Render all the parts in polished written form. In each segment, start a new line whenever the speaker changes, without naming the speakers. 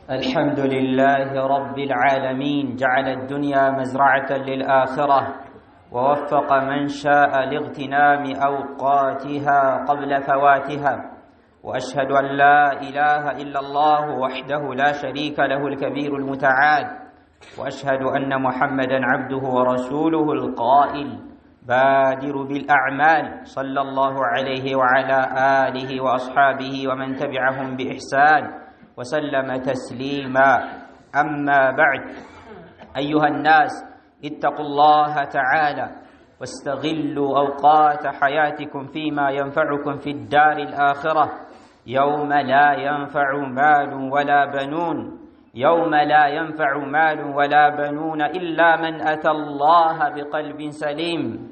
الحمد لله رب العالمين جعل الدنيا مزرعة للآخرة ووفق من شاء لاغتنام أوقاتها قبل فواتها وأشهد أن لا إله إلا الله وحده لا شريك له الكبير المتعال وأشهد أن محمدا عبده ورسوله القائل بادر بالأعمال صلى الله عليه وعلى آله وأصحابه ومن تبعهم بإحسان وسلم تسليما. أما بعد، أيها الناس اتقوا الله تعالى واستغلوا أوقات حياتكم فيما ينفعكم في الدار الآخرة يوم لا ينفع مال ولا بنون، يوم لا ينفع مال ولا بنون إلا من أتى الله بقلب سليم.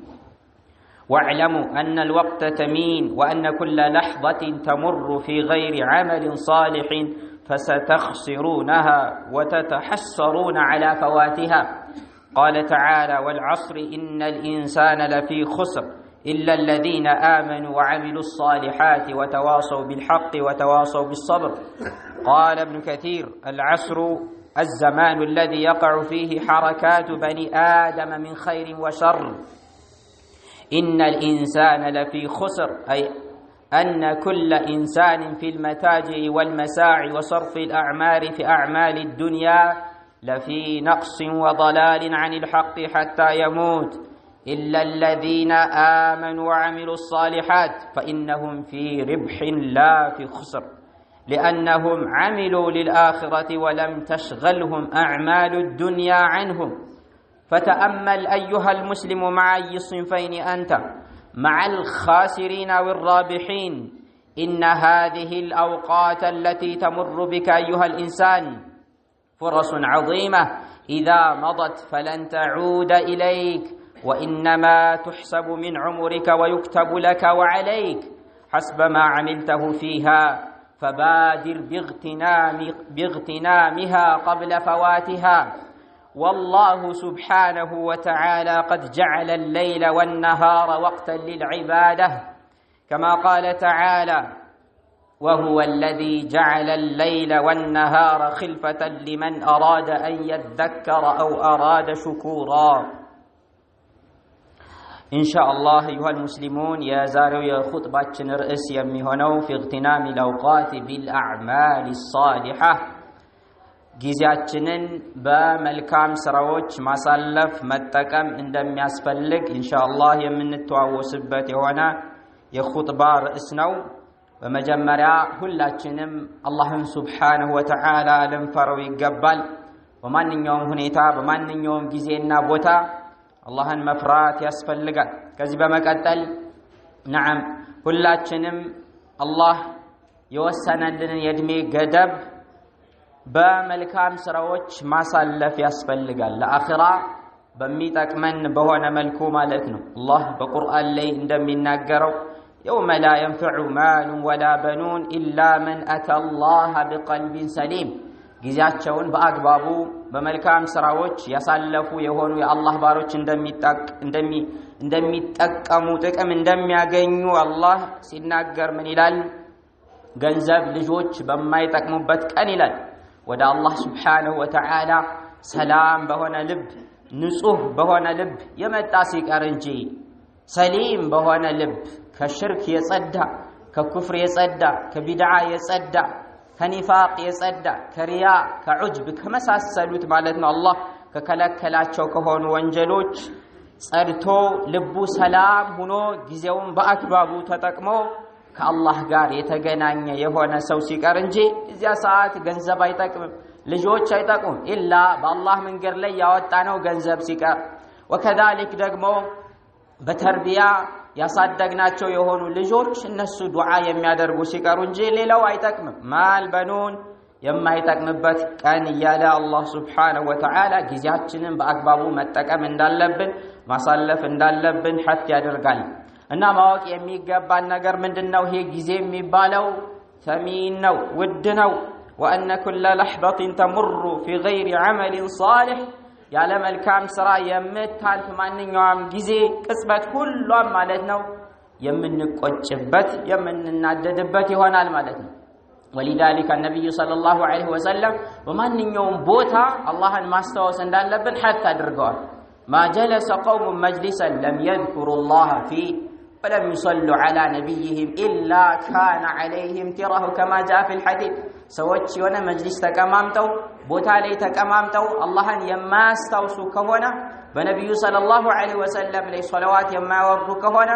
واعلموا أن الوقت ثمين وأن كل لحظة تمر في غير عمل صالح فستخسرونها وتتحسرون على فواتها. قال تعالى: والعصر إن الإنسان لفي خسر إلا الذين آمنوا وعملوا الصالحات وتواصوا بالحق وتواصوا بالصبر. قال ابن كثير: العصر الزمان الذي يقع فيه حركات بني آدم من خير وشر. إن الإنسان لفي خسر أي أن كل إنسان في المتاجر والمساعي وصرف الأعمار في أعمال الدنيا لفي نقص وضلال عن الحق حتى يموت، إلا الذين آمنوا وعملوا الصالحات فإنهم في ربح لا في خسر، لأنهم عملوا للآخرة ولم تشغلهم أعمال الدنيا عنهم. فتأمل أيها المسلم مع أي الصنفين أنت، مع الخاسرين والرابحين. إن هذه الأوقات التي تمر بك أيها الإنسان فرص عظيمة إذا مضت فلن تعود إليك، وإنما تحسب من عمرك ويكتب لك وعليك حسب ما عملته فيها، فبادر باغتنامها قبل فواتها. والله سبحانه وتعالى قد جعل الليل والنهار وقتا للعبادة، كما قال تعالى: وهو الذي جعل الليل والنهار خلفة لمن أراد أن يذكر أو أراد شكورا. إن شاء الله أيها المسلمون يا زارو يا خطبة رئيس يميهنو في اغتنام الأوقات بالأعمال الصالحة. ጊዜያችንን በመልካም ስራዎች ማሳለፍ መጠቀም እንደሚያስፈልግ ኢንሻአላህ የምንተዋወስበት የሆነ የኹጥባ ርዕስ ነው። በመጀመሪያ ሁላችንም አላህን ሱብሓነሁ ወተዓላ ልንፈራው ይገባል። በማንኛውም ሁኔታ በማንኛውም ጊዜና ቦታ አላህን መፍራት ያስፈልጋል። ከዚህ በመቀጠል ነዓም ሁላችንም አላህ የወሰነልን የእድሜ ገደብ በመልካም ስራዎች ማሳለፍ ያስፈልጋል፣ ለአኺራ በሚጠቅመን በሆነ መልኩ ማለት ነው። አላህ በቁርአን ላይ እንደሚናገረው يوم لا ينفع مال ولا بنون إلا من أتى الله بقلب سليم። ጊዜያቸውን በአግባቡ በመልካም ስራዎች ያሳለፉ የሆኑ የአላህ ባሮች እንደሚጠቀሙ ጥቅም እንደሚያገኙ አላህ ሲናገር ምን ይላል? ገንዘብ ልጆች በማይጠቅሙበት ቀን ይላል ወደ አላህ ሱብሓነሁ ወተዓላ ሰላም በሆነ ልብ ንጹህ በሆነ ልብ የመጣ ሲቀር እንጂ ሰሊም በሆነ ልብ ከሽርክ የጸዳ ከኩፍር የጸዳ ከቢድዓ የጸዳ ከኒፋቅ የጸዳ ከሪያ ከዑጅብ ከመሳሰሉት ማለት ነው አላህ ከከለከላቸው ከሆኑ ወንጀሎች ጸድቶ ልቡ ሰላም ሆኖ ጊዜውን በአግባቡ ተጠቅሞ ከአላህ ጋር የተገናኘ የሆነ ሰው ሲቀር እንጂ እዚያ ሰዓት ገንዘብ አይጠቅምም፣ ልጆች አይጠቅሙም ኢላ በአላህ መንገድ ላይ ያወጣነው ገንዘብ ሲቀር። ወከዛሊክ ደግሞ በተርቢያ ያሳደግናቸው የሆኑ ልጆች እነሱ ዱዓ የሚያደርጉ ሲቀሩ እንጂ ሌላው አይጠቅምም። ማል በኑን የማይጠቅምበት ቀን እያለ አላህ ሱብሓነሁ ወተዓላ ጊዜያችንን በአግባቡ መጠቀም እንዳለብን ማሳለፍ እንዳለብን ሐት ያደርጋል። እና ማወቅ የሚገባን ነገር ምንድነው? ይሄ ጊዜ የሚባለው ثمين ነው፣ ውድ ነው። وأن كل لحظة تمر في غير عمل صالح ያለ መልካም ስራ የምታልፍ ማንኛውም ጊዜ ቅጽበት ሁሉም ማለት ነው የምንቆጭበት የምንናደድበት ይሆናል ማለት ነው። ولذلك النبي صلى الله عليه وسلم በማንኛውም ቦታ አላህን ማስተዋወስ እንዳለብን حتى አድርገዋል ما جلس قوم مجلسا لم يذكروا الله فيه ولم يصلوا على نبيهم إلا كان عليهم تره كما جاء في الحديث ሰዎች የሆነ መጅሊስ ተቀማምጠው ቦታ ላይ ተቀማምጠው አላህን የማያስታውሱ ከሆነ በነብዩ ሰለላሁ ዐለይሂ ወሰለም ላይ ሶላዋት የማያወርዱ ከሆነ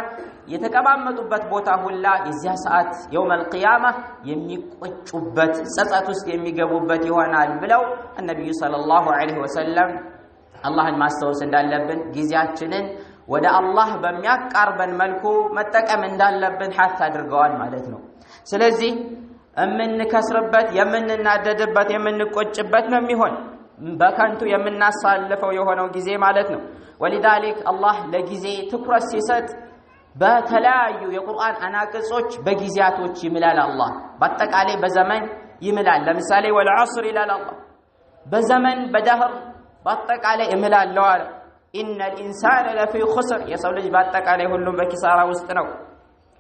የተቀማመጡበት ቦታ ሁላ የዚያ ሰዓት የውመል ቂያማ የሚቆጩበት ጸጸት ውስጥ የሚገቡበት ይሆናል ብለው ነብዩ ሰለላሁ ዐለይሂ ወሰለም አላህን ማስተዋወስ እንዳለብን ጊዜያችንን ወደ አላህ በሚያቃርበን መልኩ መጠቀም እንዳለብን ሐታ አድርገዋል ማለት ነው ስለዚህ እምንከስርበት የምንናደድበት የምንቆጭበት ነው የሚሆን በከንቱ የምናሳልፈው የሆነው ጊዜ ማለት ነው ወሊዳሊክ አላህ ለጊዜ ትኩረት ሲሰጥ በተለያዩ የቁርአን አናቅጾች በጊዜያቶች ይምላል አላህ በአጠቃላይ በዘመን ይምላል ለምሳሌ ወልዐስር ይላል አላህ በዘመን በደህር በአጠቃላይ ይምላለው አለ ኢነል ኢንሳነ ለፊ ኹስር የሰው ልጅ በአጠቃላይ ሁሉም በኪሳራ ውስጥ ነው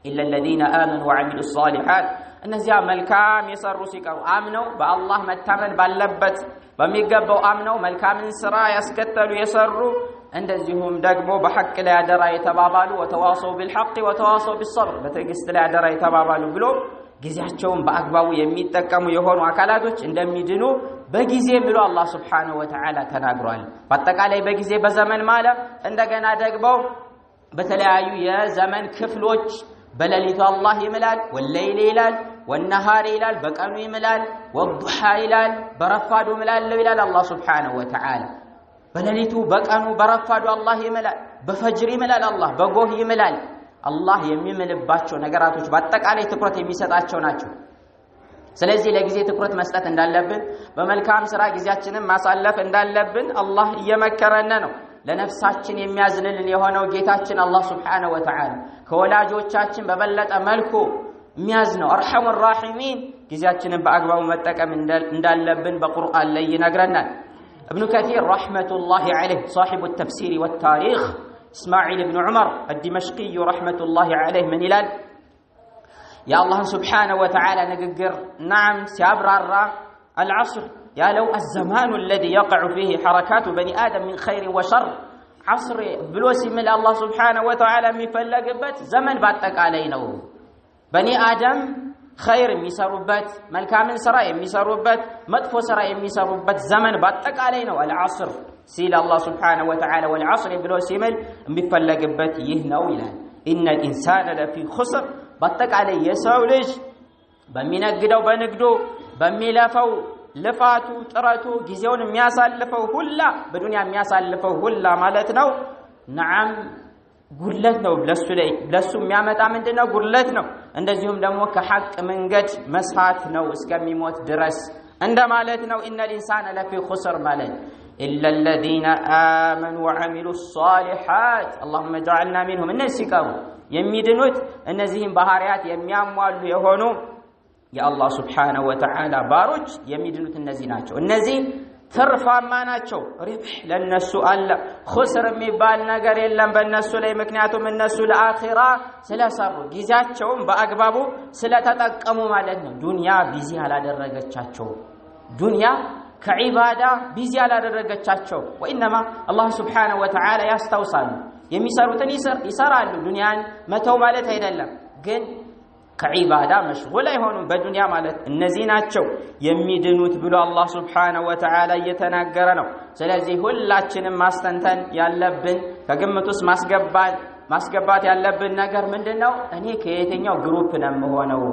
ኢላ الذين آمنوا وعملوا الصالحات እነዚያ መልካም የሰሩ ሲቀሩ አምነው በአላህ መታመን ባለበት በሚገባው አምነው መልካምን ስራ ያስከተሉ የሰሩ እንደዚሁም ደግሞ በሐቅ ላይ አደራ የተባባሉ ወተዋሰው بالحق وتواصوا بالصبر በትዕግስት ላይ አደራ የተባባሉ ብሎ ጊዜያቸውን በአግባቡ የሚጠቀሙ የሆኑ አካላቶች እንደሚድኑ በጊዜ ብሎ አላህ Subhanahu Wa Ta'ala ተናግሯል በአጠቃላይ በጊዜ በዘመን ማለት እንደገና ደግሞ በተለያዩ የዘመን ክፍሎች በሌሊቱ አላህ ይምላል ወለይል ይላል ወነሃር ይላል በቀኑ ይምላል ወዱሃ ይላል በረፋዱ ይምላል ይላል አላህ Subhanahu Wa Ta'ala በሌሊቱ በቀኑ በረፋዱ አላህ ይምላል በፈጅር ይምላል አላህ በጎህ ይምላል አላህ የሚምልባቸው ነገራቶች በአጠቃላይ ትኩረት የሚሰጣቸው ናቸው ስለዚህ ለጊዜ ትኩረት መስጠት እንዳለብን በመልካም ስራ ጊዜያችንን ማሳለፍ እንዳለብን አላህ እየመከረን ነው ለነፍሳችን የሚያዝንልን የሆነው ጌታችን አላህ Subhanahu Wa Ta'ala ከወላጆቻችን በበለጠ መልኩ የሚያዝነው አርሐሙር ራሂሚን ጊዜያችንን በአግባቡ መጠቀም እንዳለብን በቁርአን ላይ ይነግረናል ابن كثير رحمة الله عليه صاحب التفسير والتاريخ إسماعيل بن عمر الدمشقي رحمة الله عليه من إلال يا الله سبحانه وتعالى نقر نعم سيبرر العصر يا لو الزمان الذي يقع فيه حركات بني آدم من خير وشر عصر بلوسي من الله سبحانه وتعالى مفلقبت زمن باتك علينا بني آدم خير يسربت ملكامن سرا يسربت مدفو سرا يسربت زمن باتك علينا والعصر سيل الله سبحانه وتعالى والعصر بلوسي من مفلقبت يهنو إلان إن الإنسان لفي خسر باتك عليه يسولج بمينقدو بنقدو بميلفو ልፋቱ ጥረቱ ጊዜውን የሚያሳልፈው ሁላ በዱንያ የሚያሳልፈው ሁላ ማለት ነው ነዓም ጉድለት ነው ለሱ የሚያመጣ ምንድነው ጉድለት ነው እንደዚሁም ደግሞ ከሐቅ መንገድ መስፋት ነው እስከሚሞት ድረስ እንደማለት ነው ኢነል ኢንሳነ ለፊ ኹስር ማለት إلا الذين آمنوا وعملوا الصالحات اللهم اجعلنا منهم እነሲቀሩ የሚድኑት እነዚህን ባህሪያት የሚያሟሉ የሆኑ የአላህ Subhanahu Wa Ta'ala ባሮች የሚድኑት እነዚህ ናቸው እነዚህ ትርፋማ ናቸው ሪብህ ለነሱ አለ ኹስር የሚባል ነገር የለም በእነሱ ላይ ምክንያቱም እነሱ ለአኺራ ስለሰሩ ጊዜያቸውን በአግባቡ ስለተጠቀሙ ማለት ነው ዱንያ ቢዚ አላደረገቻቸው ዱንያ ከዒባዳ ቢዚ አላደረገቻቸው ወኢንማ አላህ Subhanahu Wa Ta'ala ያስታውሳሉ የሚሰሩትን ይሰራሉ ዱንያን መተው ማለት አይደለም ግን ከዒባዳ መሽጉል አይሆኑም በዱንያ ማለት እነዚህ ናቸው የሚድኑት ብሎ አላህ Subhanahu Wa Ta'ala እየተናገረ ነው ስለዚህ ሁላችንም ማስተንተን ያለብን ከግምት ውስጥ ማስገባት ያለብን ነገር ምንድነው እኔ ከየትኛው ግሩፕ ነው የምሆነው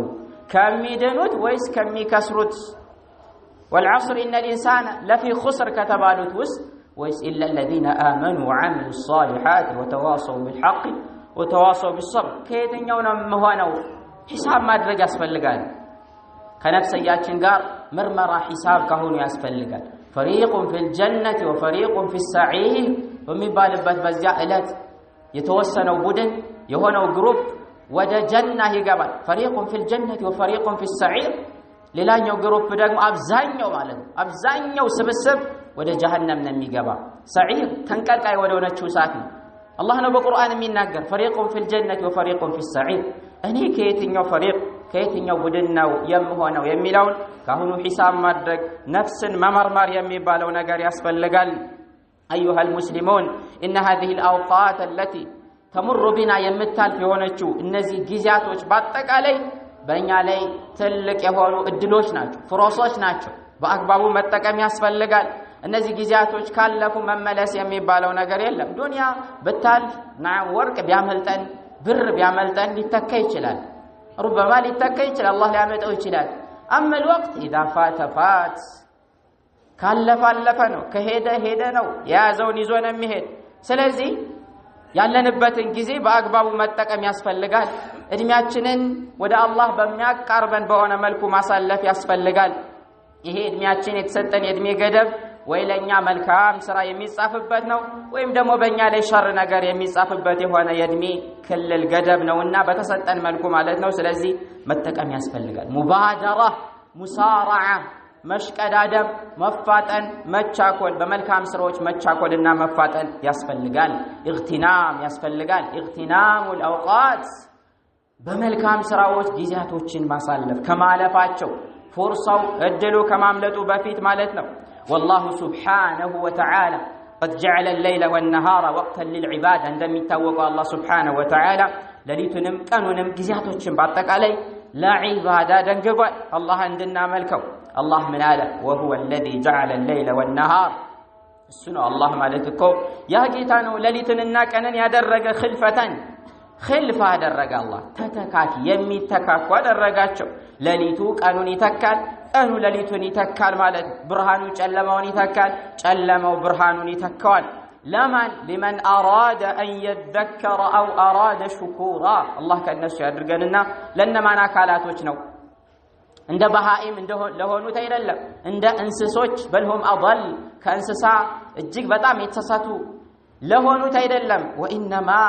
ከሚድኑት ወይስ ከሚከስሩት والعصر إن الإنسان لفي خسر كتبالوت ويس إلا الذين آمنوا وعملوا الصالحات وتواصوا بالحق وتواصوا بالصبر كيدن يونا مهانو حساب ما درج أسفلقان كنفسياتين قار مرمرة حساب كهون يسفلقان فريق في الجنة وفريق في السعير ومبالبات بزيائلات يتوسنوا بدن يهونوا جروب ودا جنة يقبل فريق في الجنة وفريق في السعير ሌላኛው ግሩፕ ደግሞ አብዛኛው ማለት ነው አብዛኛው ስብስብ ወደ ጀሃነም ነው የሚገባ ሰዒር ተንቀልቃይ ወደ ሆነችው እሳት ነው አላህ ነው በቁርአን የሚናገር فريق في الجنة وفريق في السعير እኔ ከየትኛው فريق ከየትኛው ቡድን ነው የምሆነው የሚለውን ካሁኑ ሒሳብ ማድረግ ነፍስን መመርመር የሚባለው ነገር ያስፈልጋል። أيها المسلمون إن هذه الأوقات التي تمر بنا يمتال في هونچو እነዚህ ጊዜያቶች በአጠቃላይ በእኛ ላይ ትልቅ የሆኑ እድሎች ናቸው፣ ፍሮሶች ናቸው። በአግባቡ መጠቀም ያስፈልጋል። እነዚህ ጊዜያቶች ካለፉ መመለስ የሚባለው ነገር የለም። ዱንያ በታልፍ ወርቅ ቢያመልጠን ብር ቢያመልጠን ሊተካ ይችላል፣ ربما ሊተካ ይችላል፣ አላህ ሊያመጣው ይችላል። أما الوقت إذا فات فات ካለፈ አለፈ ነው፣ ከሄደ ሄደ ነው፣ የያዘውን ይዞ ነው የሚሄድ። ስለዚህ ያለንበትን ጊዜ በአግባቡ መጠቀም ያስፈልጋል። እድሜያችንን ወደ አላህ በሚያቃርበን በሆነ መልኩ ማሳለፍ ያስፈልጋል። ይሄ እድሜያችን የተሰጠን የእድሜ ገደብ ወይ ለኛ መልካም ስራ የሚጻፍበት ነው ወይም ደግሞ በእኛ ላይ ሸር ነገር የሚጻፍበት የሆነ የእድሜ ክልል ገደብ ነውና በተሰጠን መልኩ ማለት ነው። ስለዚህ መጠቀም ያስፈልጋል። ሙባደራ፣ ሙሳራዓ፣ መሽቀዳደም፣ መፋጠን፣ መቻኮል፣ በመልካም ስራዎች መቻኮልና መፋጠን ያስፈልጋል። ኢግቲናም ያስፈልጋል። ኢግቲናሙል አውቃት፣ በመልካም ስራዎች ጊዜያቶችን ማሳለፍ ከማለፋቸው فرصው እድሉ ከማምለጡ በፊት ማለት ነው። والله سبحانه وتعالى قد جعل الليل والنهار وقتا للعباد እንደሚታወቀው الله سبحانه وتعالى ሌሊቱንም ቀኑንም ጊዜያቶችን በአጠቃላይ ለዒባዳ ደንግጓል። አላህ እንድናመልከው አላህ ምን አለ? وهو الذي جعل الليل والنهار እሱ ነው አላህ ማለት እኮ ያ ጌታ ነው ሌሊትንና ቀንን ያደረገ ኽልፈተን ኺልፋ አደረገ። አላህ ተተካኪ የሚተካኩ አደረጋቸው። ሌሊቱ ቀኑን ይተካል፣ ቀኑ ሌሊቱን ይተካል ማለት ብርሃኑ ጨለማውን ይተካል፣ ጨለማው ብርሃኑን ይተካዋል። ለማን لمن أراد أن يذكر أو أراد شكورا الله ከነሱ ያድርገንና ለነማን አካላቶች ነው? እንደ በሃኢም ለሆኑት አይደለም፣ እንደ እንስሶች በልሁም አضل ከእንስሳ እጅግ በጣም የተሳሳቱ ለሆኑት አይደለም። وإنما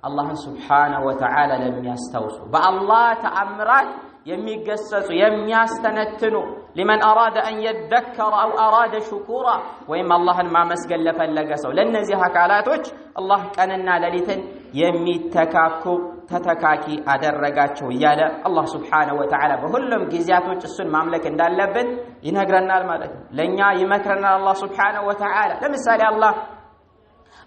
الله سبحانه وتعالى لم يستوصوا بالله تأمرات የሚገሰጹ የሚያስተነትኑ لمن أراد أن يذكر أو أراد شكورا ወይም አላህን ማመስገን ለፈለገ ሰው ለነዚህ አካላቶች አላህ ቀንና ሌሊትን የሚተካኩ ተተካኪ አደረጋቸው እያለ አላህ Subhanahu Wa Ta'ala በሁሉም ጊዜያቶች እሱን ማምለክ እንዳለብን ይነግረናል ማለት ነው። ለኛ ይመክረናል አላህ Subhanahu Wa Ta'ala። ለምሳሌ አላህ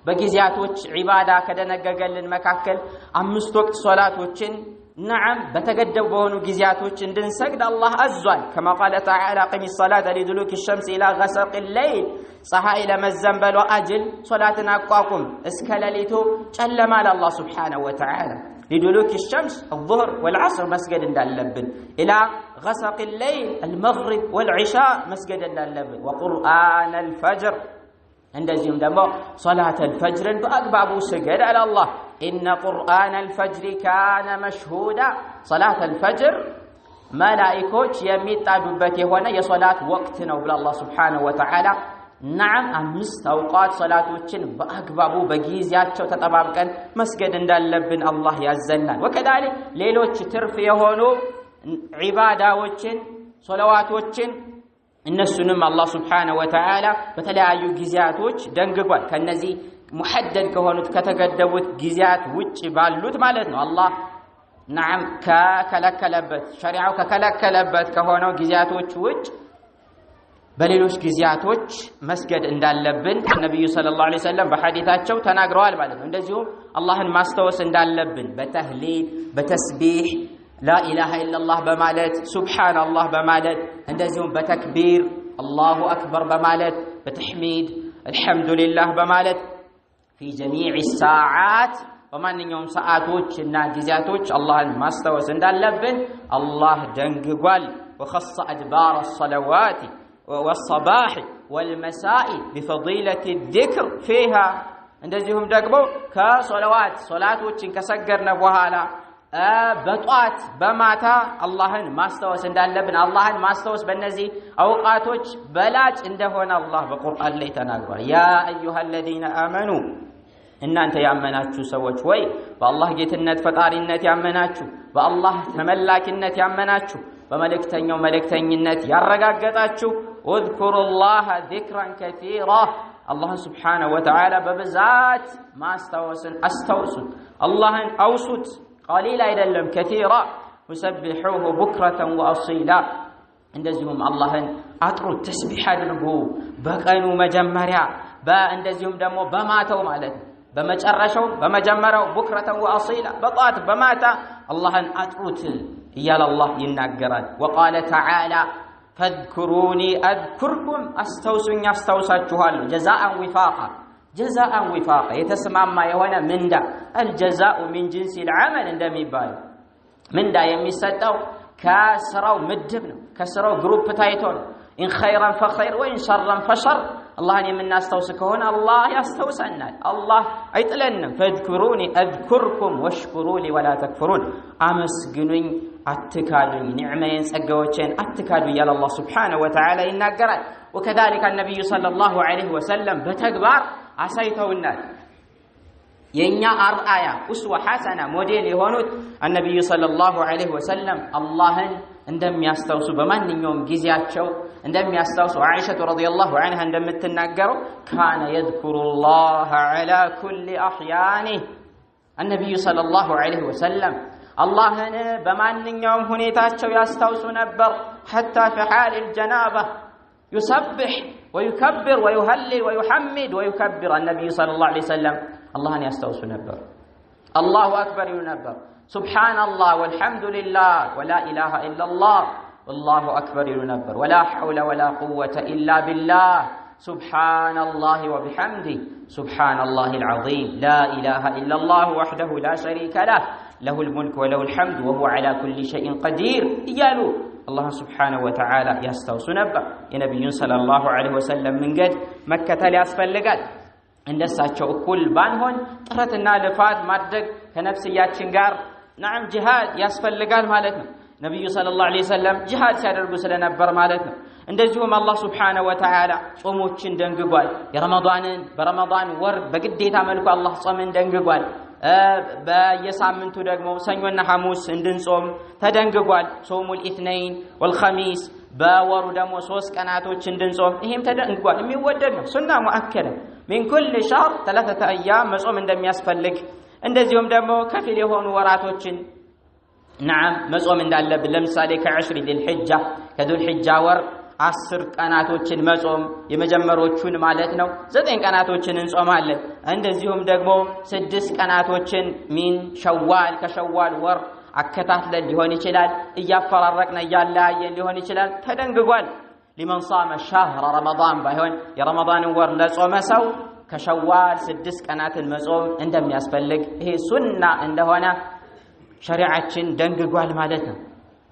በጊዜያቶች ዒባዳ ከደነገገልን መካከል 5 ወቅት ሶላቶችን نعم بتقدم بهونو جزياتوش اندن سجد الله أزوال كما قال تعالى قم الصلاة لدلوك الشمس إلى غسق الليل صحا إلى مزنبل وأجل صلاتنا أقواكم اسكالليتو جل مال الله سبحانه وتعالى لدلوك الشمس الظهر والعصر مسجد اللبن إلى غسق الليل المغرب والعشاء مسجد اللبن وقرآن الفجر عندهم دمو صلاة الفجر بأقبابو سجد على الله إن قرآن الفجر كان مشهودا صلاة الفجر ملائكوች የሚጣዱበት የሆነ የሶላት ወቅት ነው ብለ الله سبحانه وتعالى نعم 5 አውቃት ሶላቶችን በአግባቡ በጊዜያቸው ተጠባብቀን መስገድ እንዳለብን አላህ ያዘናል። وكذلك ሌሎች ትርፍ የሆኑ ዒባዳዎችን ሶላዋቶችን እነሱንም አላህ Subhanahu Wa Ta'ala በተለያዩ ጊዜያቶች ደንግጓል። ከነዚህ ሙሐደድ ከሆኑት ከተገደቡት ጊዜያት ውጭ ባሉት ማለት ነው አላህ نعم ከከለከለበት ሸሪዓው ከከለከለበት ከሆነው ጊዜያቶች ውጭ በሌሎች ጊዜያቶች መስገድ እንዳለብን ነብዩ ሰለላሁ ዐለይሂ ወሰለም በሐዲታቸው ተናግረዋል ማለት ነው። እንደዚሁም አላህን ማስተዋወስ እንዳለብን በተህሊል በተስቢህ لا إله إلا الله بمالت سبحان الله بمالت እንደዚሁም በተክቢር الله أكبر بمالت بتحميد الحمد لله بمالت في جميع الساعات ومانኛውም ሰዓቶችና ጊዜያቶች አላህን ማስተዋወስ እንዳለብን አላህ ደንግጓል። وخص أدبار الصلوات والصباح والمساء بفضيلة الذكر فيها እንደዚሁም ደግሞ ከሶላዋት ሶላቶችን ከሰገርነ በኋላ በጧት በማታ አላህን ማስተዋወስ እንዳለብን አላህን ማስተዋወስ በእነዚህ አውቃቶች በላጭ እንደሆነ አላህ በቁርአን ላይ ተናግሯል። ያ አዩሃ الذين آمنوا እናንተ ያመናችሁ ሰዎች ወይ በአላህ ጌትነት ፈጣሪነት ያመናችሁ በአላህ ተመላኪነት ያመናችሁ በመልእክተኛው መልእክተኝነት ያረጋገጣችሁ اذكروا الله ذكرا كثيرا الله سبحانه وتعالى በብዛት ማስተዋወስን አስተውሱት አላህን አውሱት قليل አይደለም كثيرا وسبحوه بكرة وأصيلا እንደዚሁም አላህን አጥሩት ተስቢህ አድርጉ በቀኑ መጀመሪያ እንደዚሁም ደግሞ በማታው ማለት በመጨረሻው በመጀመሪያው ቡክረተን ወአሲላ በጧት በማታ አላህን አጥሩት እያለ አላህ ይናገራል وقال تعالى فاذكروني اذكركم استوسوني استوساችኋለሁ جزاء وفاقا የተስማማ የሆነ ምንዳ الجزاء من جنس العمل እንደሚባል ምንዳ የሚሰጠው ከስራው ምድብ ነው ከስራው ግሩፕ ታይቶ ነው ان خيرا فخير وان شرا فشر አላህን የምናስተውስ ከሆነ አላህ ያስተውሰናል አላህ አይጥለንም فاذكروني اذكركم واشكروا لي ولا تكفرون አመስግኑኝ አትካዱኝ ኒዕማዬን ጸጋዎቼን አትካዱ እያለ አላህ Subhanahu Wa Ta'ala ይናገራል وكذلك النبي صلى الله عليه وسلم በተግባር አሳይተውናል የኛ አርአያ ኡስዋ ሐሰና ሞዴል የሆኑት النبي صلى الله عليه وسلم አላህን እንደሚያስተውሱ በማንኛውም ጊዜያቸው እንደሚያስተውሱ አይሻ ረዲየላሁ ዐንሃ እንደምትናገረው كان يذكر الله على كل احيانه النبي صلى الله عليه وسلم አላህን በማንኛውም ሁኔታቸው ያስተውሱ ነበር حتى في حال الجنابه يسبح ويكبر ويهلل ويحمد ويكبر النبي صلى الله عليه وسلم الله يستوسو نبر الله أكبر ينبر سبحان الله والحمد لله ولا إله إلا الله والله أكبر ينبر ولا حول ولا قوة إلا بالله سبحان الله وبحمده سبحان الله العظيم لا إله إلا الله وحده لا شريك له له الملك وله الحمد وهو على كل شيء قدير يالو الله سبحانه وتعالى يستوسو نبر النبي صلى الله عليه وسلم من قد مكة يسفلقات እንደሳቸው እኩል ባንሆን ጥረትና ልፋት ማድረግ ከነፍስያችን ጋር نعم ጂሃድ ያስፈልጋል ማለት ነው ነብዩ ሰለላሁ ዐለይሂ ወሰለም ጂሃድ ሲያደርጉ ስለነበር ማለት ነው እንደዚሁም አላህ Subhanahu Wa Ta'ala ጾሞችን ደንግጓል በረመዳን ወር በግዴታ መልኩ አላህ ጾምን ደንግጓል በየሳምንቱ ደግሞ ሰኞና ሐሙስ እንድንጾም ተደንግጓል ጾሙል ኢትነይን ወልኸሚስ በወሩ ደግሞ 3 ቀናቶች እንድንጾም ይሄም ተደንግጓል የሚወደድ ነው ሱና ሙአከደ من كل شهر 3 ايام መጾም እንደሚያስፈልግ እንደዚሁም ደግሞ ከፊል የሆኑ ወራቶችን نعم መጾም እንዳለብን ለምሳሌ ከ10 ذልحجة ከذልحجة ወር 10 ቀናቶችን መጾም የመጀመሪያዎቹን ማለት ነው 9 ቀናቶችን እንጾማለን እንደዚሁም ደግሞ 6 ቀናቶችን ሚን ሸዋል ከሸዋል ወር አከታትለን ሊሆን ይችላል እያፈራረቅና ያላየን ሊሆን ይችላል ተደንግጓል لمن صام شهر رمضان بايون يا رمضان ور لصوم سو كشوال 6 ቀናትን መጾም እንደሚያስፈልግ ይሄ ሱና እንደሆነ ሸሪዓችን ደንግጓል ማለት ነው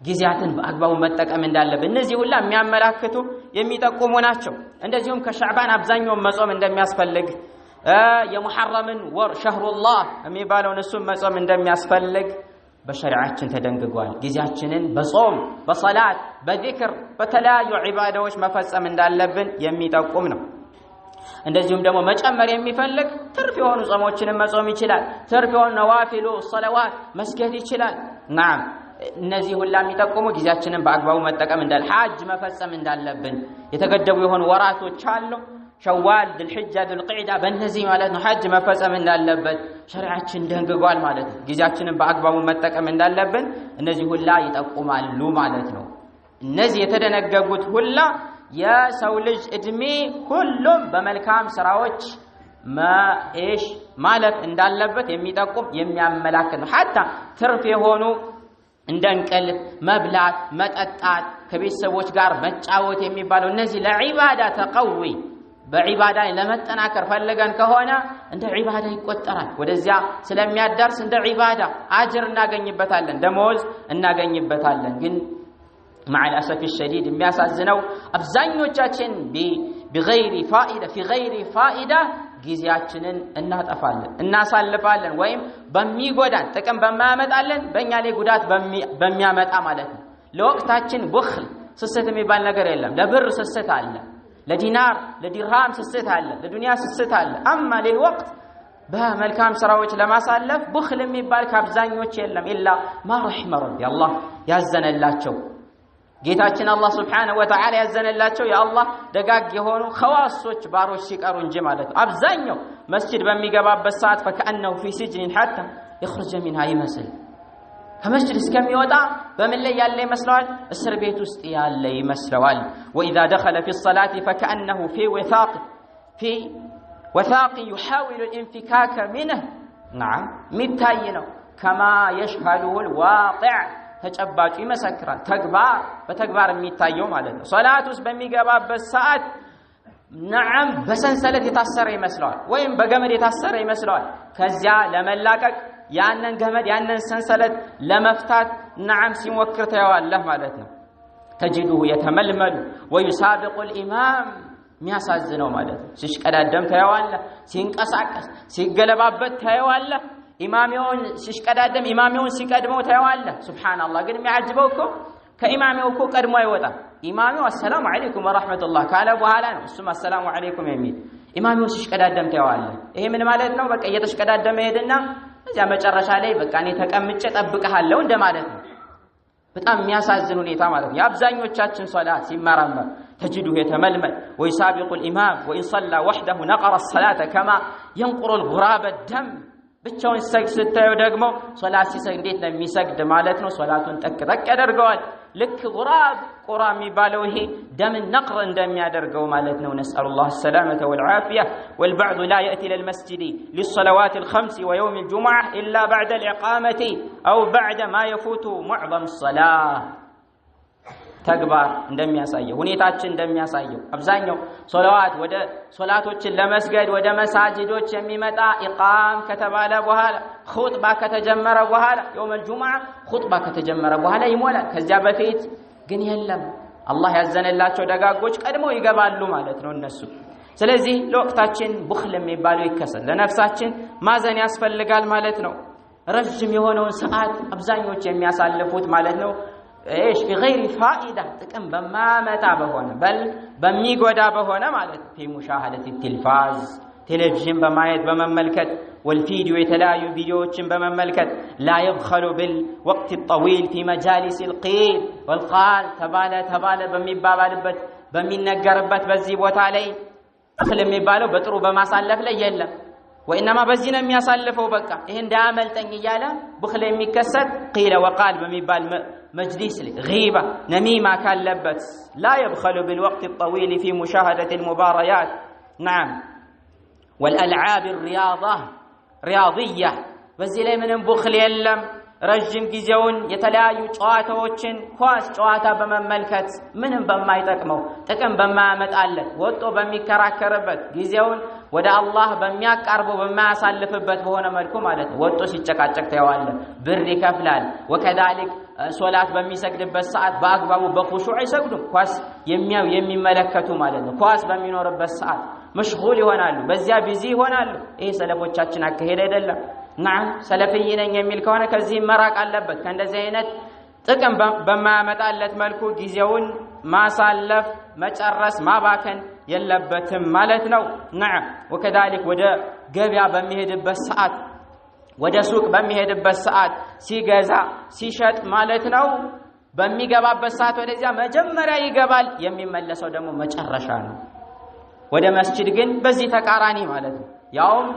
ጊዜያትን በአግባቡ መጠቀም እንዳለብን እነዚህ ሁሉ የሚያመላክቱ የሚጠቁሙ ናቸው እንደዚሁም ከሻዕባን አብዛኛው መጾም እንደሚያስፈልግ የሙሐረምን ወር ሸህሩላህ የሚባለው እሱ መጾም እንደሚያስፈልግ በሸሪዓችን ተደንግጓል ጊዜያችንን በጾም በሰላት በዚክር በተለያዩ ዒባዳዎች መፈጸም እንዳለብን የሚጠቁም ነው እንደዚሁም ደግሞ መጨመር የሚፈልግ ትርፍ የሆኑ ጾሞችን መጾም ይችላል ትርፍ የሆኑ ነዋፊሉ ሶላዋት መስገድ ይችላል نعم እነዚህ ሁሉ የሚጠቁሙ ጊዜያችንን በአግባቡ መጠቀም እንዳለ ሐጅ መፈጸም እንዳለብን የተገደቡ የሆኑ ወራቶች አሉ ሸዋል ذልحجة ذልقعدة በእነዚህ ማለት ነው ሐጅ መፈጸም እንዳለበት ሸሪዓችን ደንግጓል ማለት ነው ጊዜያችንን በአግባቡ መጠቀም እንዳለብን እነዚህ ሁሉ ይጠቁማሉ ማለት ነው እነዚህ የተደነገጉት ሁሉ የሰው ልጅ እድሜ ሁሉም በመልካም ስራዎች ማለፍ እንዳለበት የሚጠቁም የሚያመላክት ነው حتى ትርፍ የሆኑ እንደንቀልፍ መብላት መጠጣት ከቤተሰቦች ጋር መጫወት የሚባለው እነዚህ ለዒባዳ ተቀዊ በዒባዳ ለመጠናከር ፈልገን ከሆነ እንደ ዒባዳ ይቆጠራል ወደዚያ ስለሚያዳርስ እንደ ዒባዳ አጅር እናገኝበታለን ደሞዝ እናገኝበታለን ግን مع الاسف الشديد የሚያሳዝነው አብዛኞቻችን بغير فائده في غير فائده ጊዜያችንን እናጠፋለን እናሳልፋለን ወይም በሚጎዳን ጥቅም በማያመጣለን በእኛ ላይ ጉዳት በሚያመጣ ማለት ነው ለወቅታችን بخل ስስት የሚባል ነገር የለም ለብር ስስት አለ ለዲናር ለዲርሃም ስስት አለ ለዱንያ ስስት አለ اما للوقت በመልካም ስራዎች ለማሳለፍ بخل የሚባል ካብዛኞች የለም الا ما رحم ربي الله ያዘነላቸው ጌታችን አላህ Subhanahu Wa Ta'ala ያዘነላቸው የአላህ ደጋግ የሆኑ ኸዋሶች ባሮች ሲቀሩ እንጂ ማለት ነው አብዛኛው መስጂድ በሚገባበት ሰዓት فكأنه في سجن حتى يخرج منها يمسل ከመስጂድ እስከሚወጣ በምን ላይ ያለ ይመስለዋል? እስር ቤት ውስጥ ያለ ይመስለዋል። وإذا دخل في الصلاة فكأنه في وثاق يحاول الانفكاك منه نعم ሚታይ ነው كما يشهده الواقع ተጨባጭ ይመሰክራል። በተግባር የሚታየው ማለት ነው። ሶላት ውስጥ በሚገባበት ሰዓት نعم በሰንሰለት የታሰረ ይመስለዋል ወይም በገመድ የታሰረ ይመስለዋል። ከዚያ ለመላቀቅ ያንን ገመድ ያንን ሰንሰለት ለመፍታት نعم ሲሞክር ታየዋለህ ማለት ነው። تجده يتململ ويسابق الإمام የሚያሳዝነው ማለት ነው። ሲሽቀዳደም ታየዋለህ፣ ሲንቀሳቀስ ሲገለባበት ታየዋለህ። ኢማሚውን ሲሽቀዳደም ኢማሚውን ሲቀድመው ታየዋለህ። ሱብሃንአላህ ግን የሚያጅበው እኮ ከኢማሚው እኮ ቀድሞ አይወጣም። ኢማሚው አሰላሙ አለይኩም ወራህመቱላህ ካለ በኋላ ነው እሱም አሰላሙ አለይኩም የሚል። ኢማሚው ሲሽቀዳደም ታየዋለህ። ይሄ ምን ማለት ነው? በቃ እየተሽቀዳደመ ሄድና እዚያ መጨረሻ ላይ በቃ እኔ ተቀምጬ ጠብቀሃለሁ እንደማለት ነው። በጣም የሚያሳዝን ሁኔታ ማለት ነው። የአብዛኞቻችን ሶላት ሲመራመር تجده يتململ ويسابق الإمام وإن صلى وحده نقر الصلاة كما ينقر الغراب الدم ብቻውን ስታየው ደግሞ ሶላት ሲሰግድ እንዴት ነው የሚሰግድ ማለት ነው። ሶላቱን ጠቅ ያደርገዋል። ልክ ጉራብ ቁራ የሚባለው ይሄ ደም ነቅር እንደሚያደርገው ማለት ነው። نسأل الله السلامة والعافية والبعض لا يأتي للمسجد للصلوات الخمس ويوم الجمعة إلا بعد الإقامة أو بعد ما يفوت معظم الصلاة ተግባር እንደሚያሳየው ሁኔታችን እንደሚያሳየው አብዛኛው ወደ ሶላቶችን ለመስገድ ወደ መሳጅዶች የሚመጣ ኢቃም ከተባለ በኋላ ኹጥባ ከተጀመረ በኋላ يوم الجمعة ኹጥባ ከተጀመረ በኋላ ይሞላል። ከዚያ በፊት ግን የለም። አላህ ያዘነላቸው ደጋጎች ቀድመው ይገባሉ ማለት ነው እነሱ። ስለዚህ ለወቅታችን ቡኽል የሚባለው ይከሰል ለነፍሳችን ማዘን ያስፈልጋል ማለት ነው። ረጅም የሆነውን ሰዓት አብዛኞች የሚያሳልፉት ማለት ነው ايش في غير فائده ጥቅም በማመጣ በሆነ በል በሚጎዳ በሆነ ማለት في مشاهده التلفاز ቴሌቪዥን በማየት በመመልከት والفيديو የተለያዩ ቪዲዮዎችን በመመልከት لا يبخل بالوقت الطويل في مجالس القيل والقال ተባለ በሚባባልበት በሚነገርበት በዚህ ቦታ ላይ ስለሚባለው በጥሩ በማሳለፍ ላይ የለም። وانما በዚህ ነው የሚያሳልፈው በቃ ይሄ እንዳያመልጠኝ እያለ بخل የሚከሰት قيل وقال በሚባል مجلس غيبة نميمة كاللبت لا يبخل بالوقت الطويل في مشاهدة المباريات نعم والألعاب رياضية بزي لي من بخل يلم رجم ጊዜውን የተለያዩ ጨዋታዎችን ኳስ ጨዋታ በመመልከት ምንም በማይጠቅመው ጥቅም በማያመጣለት ወጦ በሚከራከርበት ጊዜውን ወደ አላህ በሚያቀርበው በማያሳልፍበት በሆነ መልኩ ማለት ነው ወጦ ሲጨቃጨቅ ታየዋለህ። ብር ይከፍላል። ወከዳሊክ ሶላት በሚሰግድበት ሰዓት በአግባቡ በኹሹዕ አይሰግዱም። ኳስ የሚመለከቱ ማለት ነው ኳስ በሚኖርበት ሰዓት መሽጉል ይሆናሉ፣ በዚያ ቢዚ ይሆናሉ። ይሄ ሰለፎቻችን አካሄድ አይደለም። نعم ሰለፊይ ነኝ የሚል ከሆነ ከዚህ መራቅ አለበት። ከእንደዚህ አይነት ጥቅም በማያመጣለት መልኩ ጊዜውን ማሳለፍ መጨረስ ማባከን የለበትም ማለት ነው። نعم وكذلك ወደ ገበያ በሚሄድበት ሰዓት ወደ ሱቅ በሚሄድበት ሰዓት ሲገዛ ሲሸጥ ማለት ነው በሚገባበት ሰዓት ወደዚያ መጀመሪያ ይገባል፣ የሚመለሰው ደግሞ መጨረሻ ነው። ወደ መስጂድ ግን በዚህ ተቃራኒ ማለት ነው። ያውም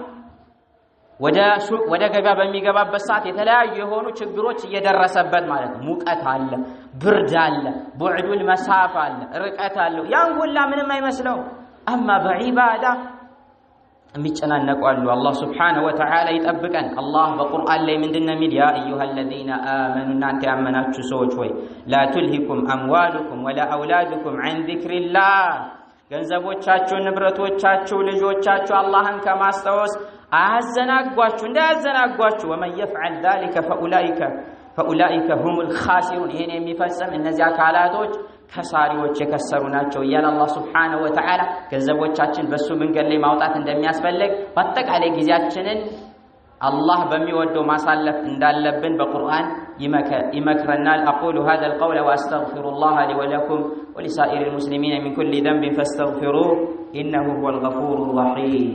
ወደ ገበያ በሚገባበት ሰዓት የተለያዩ የሆኑ ችግሮች እየደረሰበት ማለት ነው። ሙቀት አለ፣ ብርድ አለ፣ ቡዕዱል መሳፋ አለ፣ ርቀት አለ። ያን ሁላ ምንም አይመስለው። አማ በዒባዳ የሚጨናነቁ አሉ። አላህ ሱብሓነሁ ወተዓላ ይጠብቀን። አላህ በቁርአን ላይ ምንድነው የሚል? ያ አዩሀለዚነ አመኑ እናንተ ያመናችሁ ሰዎች ሆይ ላ ቱልሂኩም አምዋሉኩም ወላ አውላዱኩም ዐን ዚክሪላህ ገንዘቦቻችሁ፣ ንብረቶቻችሁ፣ ልጆቻችሁ አላህን ከማስታወስ አያዘናጓችሁ እንዳያዘናጓችሁ። ወመን የፍዐል ዛሊከ ፈኡላኢከ ሁሙል ኻሲሩን ይሄን የሚፈጽም እነዚህ አካላቶች ከሳሪዎች የከሰሩ ናቸው እያለ አላህ ሱብሓነሁ ወተዓላ ገንዘቦቻችን በሱ መንገድ ላይ ማውጣት እንደሚያስፈልግ በአጠቃላይ ጊዜያችንን አላህ በሚወደው ማሳለፍ እንዳለብን በቁርአን ይመክረናል። أقول هذا القول وأستغفر الله لي ولكم ولسائر المسلمين من كل ذنب فاستغفروه إنه هو الغفور الرحيم.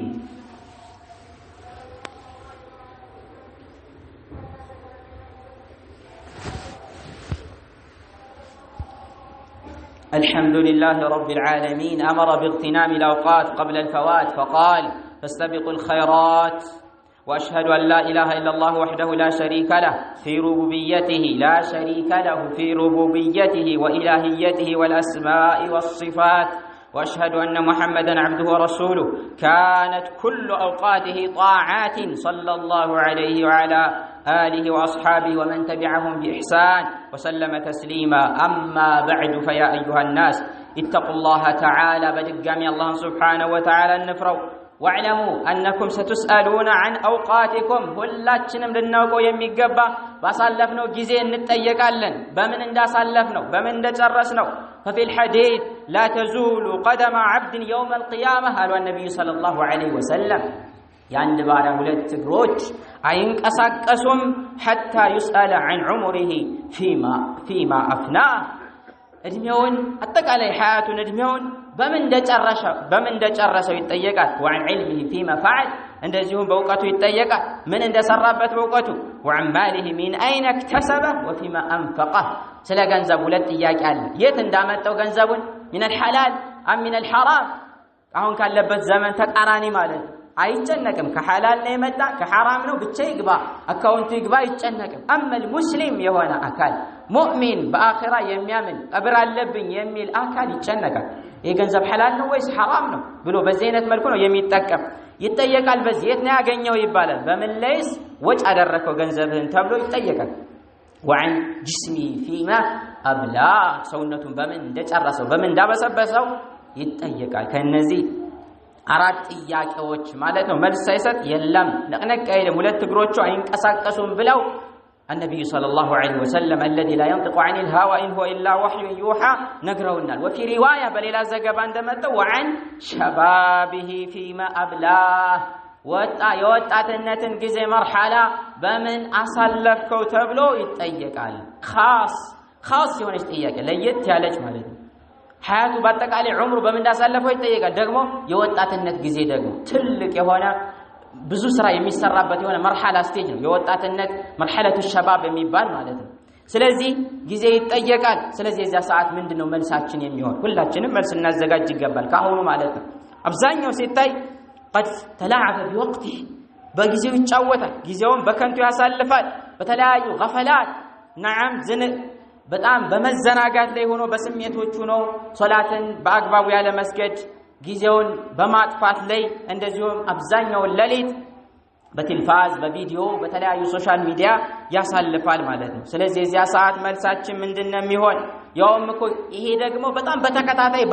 الحمد لله رب العالمين أمر باغتنام الأوقات قبل الفوات فقال فاستبقوا الخيرات وأشهد أن لا إله إلا الله وحده لا شريك له في ربوبيته لا شريك له في ربوبيته وإلهيته والأسماء والصفات وأشهد أن محمدًا عبده ورسوله كانت كل أوقاته طاعات صلى الله عليه وعلى آله وأصحابه ومن تبعهم بإحسان وسلم تسليما أما بعد فيا أيها الناس اتقوا الله تعالى بدقام الله سبحانه وتعالى النفرو واعلموا أنكم ستسألون عن أوقاتكم ሁላችንም ልናውቀው የሚገባ ባሳለፍነው ጊዜ እንጠየቃለን በምን እንዳሳለፍነው በምን እንደጨረስነው ففي الحديث لا تزول قدم عبد يوم القيامة قال النبي صلى الله عليه وسلم የአንድ ባሪያ ሁለት እግሮች አይንቀሳቀሱም حتى يسأل عن عمره فيما أفناه እድሜውን አጠቃላይ ሐያቱን እድሜውን በምን እንደጨረሰው ይጠየቃል وعن علمه فيما فعل እንደዚሁም በእውቀቱ ይጠየቃል ምን እንደሰራበት በእውቀቱ وعن ماله من أين اكتسبه وفيما أنفقه ስለ ገንዘቡ ሁለት ጥያቄ አለ የት እንዳመጣው ገንዘቡን من الحلال أم من الحرام አሁን ካለበት ዘመን ተቃራኒ ማለት አይጨነቅም ከሐላል ነው የመጣ ከሐራም ነው ብቻ ይግባ አካውንቱ ይግባ አይጨነቅም አመል ሙስሊም የሆነ አካል ሙእሚን በአኺራ የሚያምን ቀብር አለብኝ የሚል አካል ይጨነቃል የገንዘብ ሐላል ነው ወይስ ሐራም ነው ብሎ በዚህ አይነት መልኩ ነው የሚጠቀም ይጠየቃል በዚህ የት ነው ያገኘው ይባላል በምን ላይስ ወጭ አደረከው ገንዘብህን ተብሎ ይጠየቃል وعن جسمي فيما أبلى ሰውነቱን በምን እንደጨረሰው በምን እንዳበሰበሰው ይጠየቃል ከነዚህ አራት ጥያቄዎች ማለት ነው መልስ ሳይሰጥ የለም ነቅነቅ አይልም ሁለት እግሮቹ አይንቀሳቀሱም ብለው النبي صلى الله عليه وسلم الذي لا ينطق عن الهوى إن هو إلا وحي يوحى نقرأنا وفي رواية بليلا زقب عندما وعن شبابه فيما أبلاه يوطاتنة جزء مرحلة بمن أصلفكو تبلو يتأيقال خاص يونش تأيقال ليت يالج مالد حياته باتقالي عمره بمن أصلفكو يتأيقال دقمو يوطاتنة جزء دقمو تلك يهونا ብዙ ስራ የሚሰራበት የሆነ مرحله ስቴጅ ነው የወጣትነት مرحله الشباب የሚባል ማለት ነው ስለዚህ ጊዜ ይጠየቃል ስለዚህ የዛ ሰዓት ምንድነው መልሳችን የሚሆን ሁላችንም መልስ እናዘጋጅ ይገባል ካሁኑ ማለት ነው አብዛኛው ሲታይ قد تلاعب بوقته በጊዜው ይጫወታል ጊዜውን በከንቱ ያሳልፋል በተለያዩ غفلات نعم በጣም በመዘናጋት ላይ ሆኖ በስሜቶቹ ነው ሶላትን በአግባቡ ያለ መስገድ ጊዜውን በማጥፋት ላይ እንደዚሁም አብዛኛው ለሊት በቴሌቪዥን በቪዲዮ በተለያዩ ሶሻል ሚዲያ ያሳልፋል ማለት ነው ስለዚህ የዚያ ሰዓት መልሳችን ምንድነው የሚሆን ያውም እኮ ይሄ ደግሞ በጣም በተከታታይ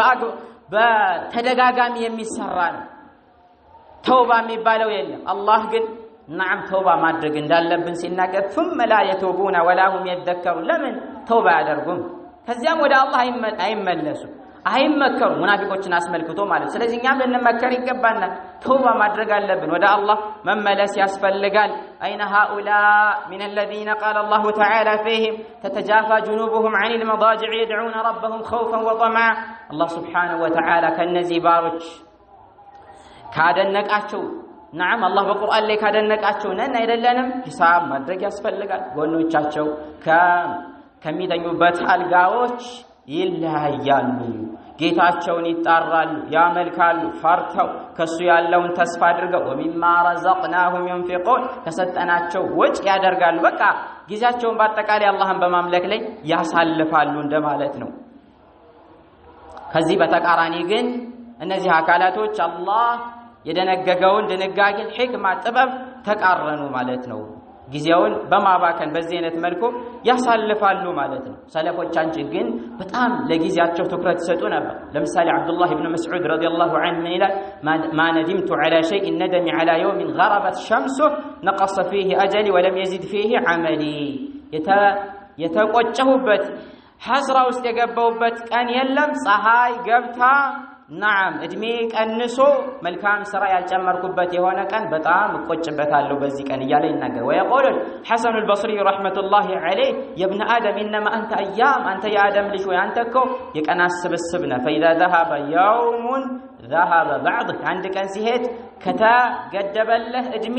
በተደጋጋሚ የሚሰራ ነው ተውባ የሚባለው የለም አላህ ግን نعم ተውባ ማድረግ እንዳለብን ሲናገር ثم لا يتوبون ولا هم يذكرون ለምን ተውባ ያደርጉም ከዚያም ወደ አላህ አይመለሱ አይመከሩ ሙናፊቆችን አስመልክቶ ማለት ስለዚህ እኛም ልንመከር ይገባናል ተውባ ማድረግ አለብን ወደ አላህ መመለስ ያስፈልጋል አይነ هؤلاء من الذين قال الله تعالى فيهم تتجافى جنوبهم عن المضاجع يدعون ربهم خوفا وطمعا الله سبحانه وتعالى ከነዚህ ባሮች ካደነቃቸው نعم الله በቁርአን ላይ ካደነቃቸው ነን አይደለንም ሂሳብ ማድረግ ያስፈልጋል ጎኖቻቸው ከሚተኙበት አልጋዎች ይለያያሉ ጌታቸውን ይጣራሉ ያመልካሉ ፈርተው ከሱ ያለውን ተስፋ አድርገው ومما رزقناهم ينفقون ከሰጠናቸው ወጭ ያደርጋሉ በቃ ጊዜያቸውን በአጠቃላይ አላህን በማምለክ ላይ ያሳልፋሉ እንደማለት ነው ከዚህ በተቃራኒ ግን እነዚህ አካላቶች አላህ የደነገገውን ድንጋጌ ህክማ ጥበብ ተቃረኑ ማለት ነው ጊዜውን በማባከን በዚህ አይነት መልኩ ያሳልፋሉ ማለት ነው ሰለፎቻችን ግን በጣም ለጊዜያቸው ትኩረት ይሰጡ ነበር ለምሳሌ አብዱላህ ኢብኑ መስዑድ ረዲየላሁ ዐንሁ ይላል ما ندمت على شيء ندم على يوم غربت شمسه نقص فيه اجلي ولم يزد فيه عملي የተቆጨሁበት ሐስራ ውስጥ የገባውበት ቀን የለም ፀሐይ ገብታ نعم እድሜ ቀንሶ መልካም ስራ ያልጨመርኩበት የሆነ ቀን በጣም እቆጭበታለሁ በዚህ ቀን እያለ ይናገር ويقول حسن البصري رحمه الله عليه يا ابن ادم انما انت ايام انت يا ادم ልጅ ወይ አንተ እኮ የቀናት ስብስብ ነህ فاذا ذهب يوم ذهب بعضك አንድ ቀን ሲሄድ ከተገደበለህ እድሜ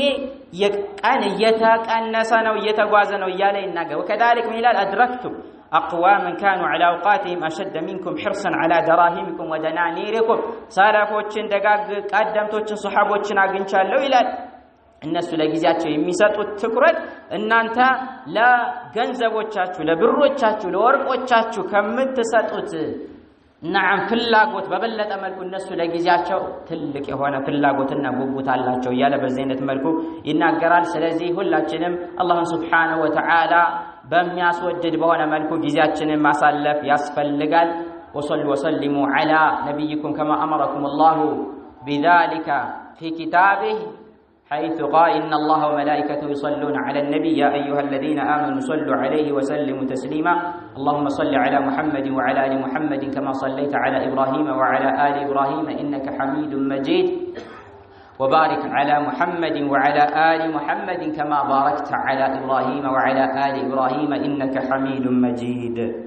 የቀን እየተቀነሰ ነው እየተጓዘ ነው እያለ ይናገር وكذلك من الى ادركتم أقواما كانوا على أوقاتهم أشد منكم حرصا على دراهمكم ودنانيركم سلفوችን ደጋግ ቀደምቶችን ሱሐቦችን አግኝቻለሁ ይላል እነሱ ለጊዜያቸው የሚሰጡት ትኩረት እናንተ ለገንዘቦቻችሁ ለብሮቻችሁ ለወርቆቻችሁ ከምትሰጡት نعم ፍላጎት በበለጠ መልኩ እነሱ ለጊዜያቸው ትልቅ የሆነ ፍላጎትና ጉጉት አላቸው ያለ በዘይነት መልኩ ይናገራል ስለዚህ ሁላችንም አላህ Subhanahu Wa Ta'ala በሚያስወድድ በሆነ መልኩ ጊዜያችንን ማሳለፍ ያስፈልጋል وصلوا وسلموا على نبيكم كما أمركم الله بذلك في كتابه حيث قال إن الله وملائكته يصلون على النبي يا أيها الذين آمنوا صلوا عليه وسلموا تسليما اللهم صل على محمد وعلى آل محمد كما صليت على إبراهيم وعلى آل إبراهيم إنك حميد مجيد وبارك على محمد وعلى آل محمد كما باركت على إبراهيم وعلى آل إبراهيم إنك حميد مجيد